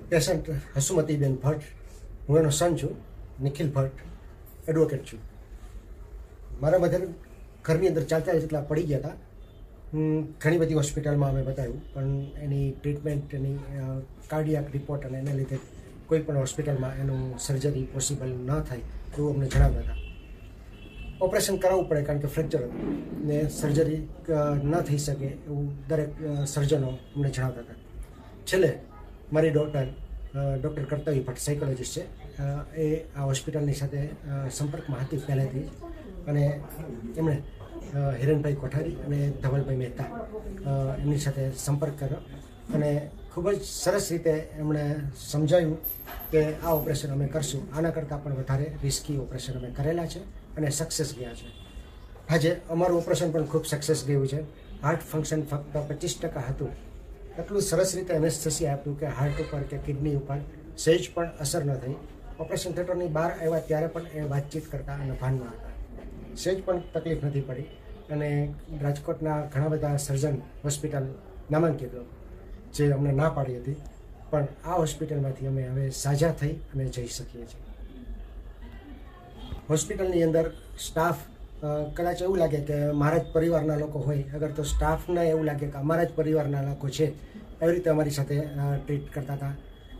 Patient હસુમતીબેન Bhatt, હું એનો સન છું. નિખિલ ભટ્ટ એડવોકેટ છું. મારા મધર ઘરની અંદર ચાલતા જેટલા પડી ગયા હતા. ઘણી બધી હોસ્પિટલમાં અમે બતાવ્યું, પણ એની ટ્રીટમેન્ટ, એની કાર્ડિયાક રિપોર્ટ અને એના લીધે કોઈ પણ હોસ્પિટલમાં એનું સર્જરી પોસિબલ ન થાય એવું અમને જણાવતા હતા. ઓપરેશન કરાવવું પડે કારણ કે ફ્રેક્ચર હતું ને સર્જરી ન થઈ શકે એવું દરેક સર્જનો અમને જણાવતા હતા. છેલ્લે મારી ડૉક્ટર કર્તવ્ય ભટ્ટ સાયકોલોજીસ્ટ છે, એ આ હોસ્પિટલની સાથે સંપર્કમાં હતી પહેલેથી, અને એમણે હિરણભાઈ કોઠારી અને ધવલભાઈ મહેતા એમની સાથે સંપર્ક કર્યો અને ખૂબ જ સરસ રીતે એમણે સમજાવ્યું કે આ ઓપરેશન અમે કરશું. આના કરતાં પણ વધારે રિસ્કી ઓપરેશન અમે કરેલા છે અને સક્સેસ ગયા છે. આજે અમારું ઓપરેશન પણ ખૂબ સક્સેસ ગયું છે. હાર્ટ ફંક્શન ફક્ત 25% હતું. એટલું સરસ રીતે એનેસ્થેસિયા આપ્યું કે હાર્ટ ઉપર કે કિડની ઉપર સહેજ પણ અસર ન થઈ. ઓપરેશન થિયેટરની બહાર આવ્યા ત્યારે પણ એ વાતચીત કરતા અને ભાનમાં હતા. સહેજ પણ તકલીફ નથી પડી અને રાજકોટના ઘણા બધા સર્જન હોસ્પિટલ નામાંકિત જે અમને ના પાડી હતી, પણ આ હોસ્પિટલમાંથી અમે હવે સાજા થઈ અને જઈ શકીએ છીએ. હોસ્પિટલની અંદર સ્ટાફ કદાચ એવું લાગે કે મારા જ પરિવારના લોકો હોય, અગર તો સ્ટાફને એવું લાગે કે અમારા જ પરિવારના લોકો છે, એવી રીતે અમારી સાથે ટ્રીટ કરતા હતા.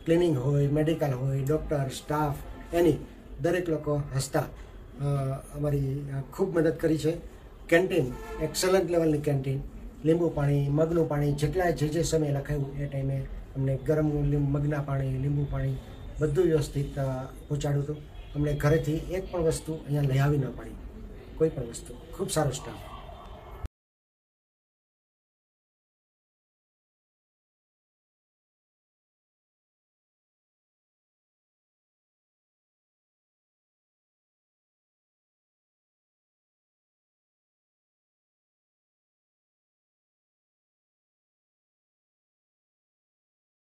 ક્લિનિંગ હોય, મેડિકલ હોય, ડૉક્ટર, સ્ટાફ, એની દરેક લોકો હસતા અમારી ખૂબ મદદ કરી છે. કેન્ટીન એક્સલન્ટ લેવલની કેન્ટીન, લીંબુ પાણી, મગનું પાણી, જેટલા જે સમયે લખાયું એ ટાઈમે અમને ગરમ મગના પાણી, લીંબુ પાણી બધું વ્યવસ્થિત પહોંચાડ્યું હતું. અમને ઘરેથી એક પણ વસ્તુ અહીંયા લઈ આવી ન પડી, કોઈ પણ વસ્તુ. ખૂબ સારો સ્ટાફ.